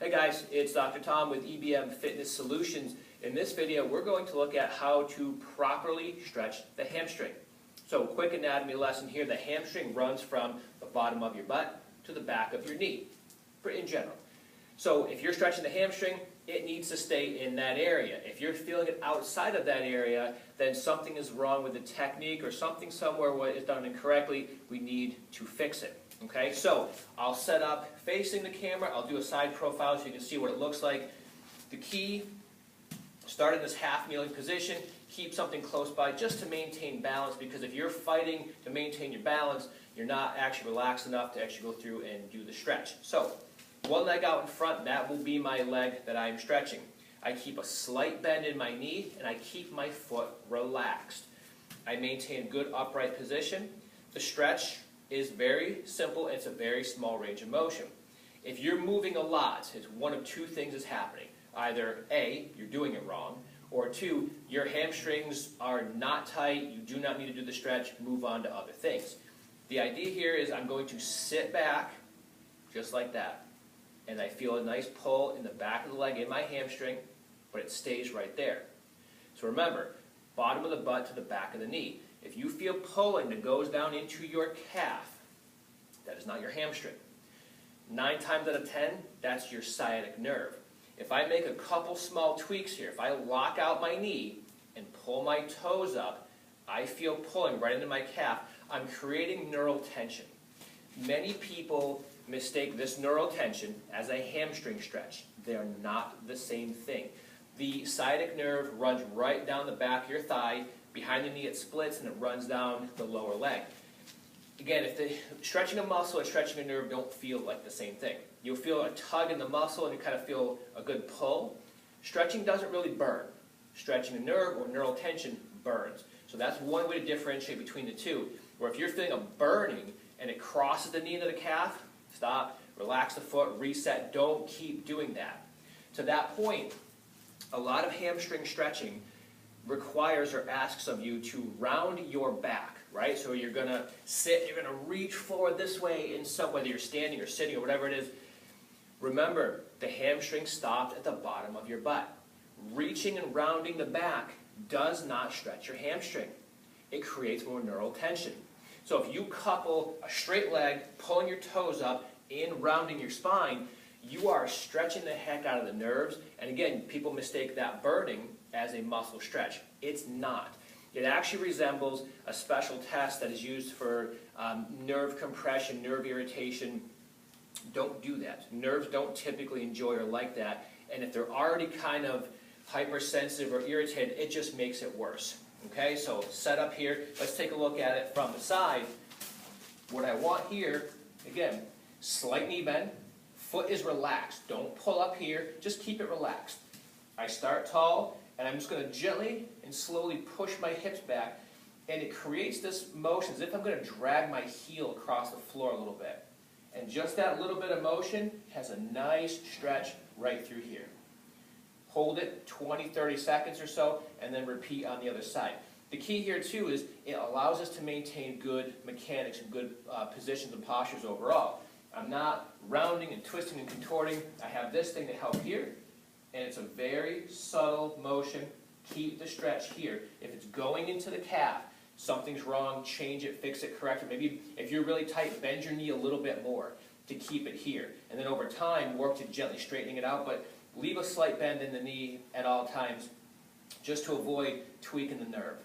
Hey guys, it's Dr. Tom with EBM Fitness Solutions. In this video, we're going to look at how to properly stretch the hamstring. So, quick anatomy lesson here. The hamstring runs from the bottom of your butt to the back of your knee, in general. So, if you're stretching the hamstring, it needs to stay in that area. If you're feeling it outside of that area, then something is wrong with the technique or something somewhere where it's done incorrectly. We need to fix it. Okay, so I'll set up facing the camera. I'll do a side profile so you can see what it looks like. The key, start in this half kneeling position. Keep something close by just to maintain balance, because if you're fighting to maintain your balance, you're not actually relaxed enough to actually go through and do the stretch. So, one leg out in front, that will be my leg that I'm stretching. I keep a slight bend in my knee, and I keep my foot relaxed. I maintain good upright position. The stretch is very simple. It's a very small range of motion. If you're moving a lot, it's one of two things is happening. Either A, you're doing it wrong, or two, your hamstrings are not tight, you do not need to do the stretch, move on to other things. The idea here is I'm going to sit back, just like that, and I feel a nice pull in the back of the leg in my hamstring, but it stays right there. So remember, bottom of the butt to the back of the knee. If you feel pulling that goes down into your calf, that is not your hamstring. 9 times out of 10, that's your sciatic nerve. If I make a couple small tweaks here, if I lock out my knee and pull my toes up, I feel pulling right into my calf. I'm creating neural tension. Many people mistake this neural tension as a hamstring stretch. They're not the same thing. The sciatic nerve runs right down the back of your thigh. Behind the knee it splits and it runs down the lower leg. Again, if stretching a muscle and stretching a nerve don't feel like the same thing. You'll feel a tug in the muscle and you kind of feel a good pull. Stretching doesn't really burn. Stretching a nerve or neural tension burns. So that's one way to differentiate between the two. Where if you're feeling a burning and it crosses the knee into the calf, stop, relax the foot, reset. Don't keep doing that. To that point, a lot of hamstring stretching requires or asks of you to round your back, right? So you're going to sit, you're going to reach forward this way, in some, whether you're standing or sitting or whatever it is. Remember, the hamstring stopped at the bottom of your butt. Reaching and rounding the back does not stretch your hamstring. It creates more neural tension. So if you couple a straight leg, pulling your toes up, and rounding your spine, you are stretching the heck out of the nerves. And again, people mistake that burning as a muscle stretch. It's not. It actually resembles a special test that is used for nerve compression, nerve irritation. Don't do that. Nerves don't typically enjoy or like that. And if they're already kind of hypersensitive or irritated, it just makes it worse. Okay, so set up here. Let's take a look at it from the side. What I want here, again, slight knee bend. Foot is relaxed. Don't pull up here. Just keep it relaxed. I start tall, and I'm just going to gently and slowly push my hips back, and it creates this motion as if I'm going to drag my heel across the floor a little bit. And just that little bit of motion has a nice stretch right through here. Hold it 20, 30 seconds or so, and then repeat on the other side. The key here, too, is it allows us to maintain good mechanics and good positions and postures overall. I'm not rounding and twisting and contorting. I have this thing to help here, and it's a very subtle motion. Keep the stretch here. If it's going into the calf, something's wrong, change it, fix it, correct it. Maybe if you're really tight, bend your knee a little bit more to keep it here. And then over time, work to gently straightening it out, but leave a slight bend in the knee at all times just to avoid tweaking the nerve.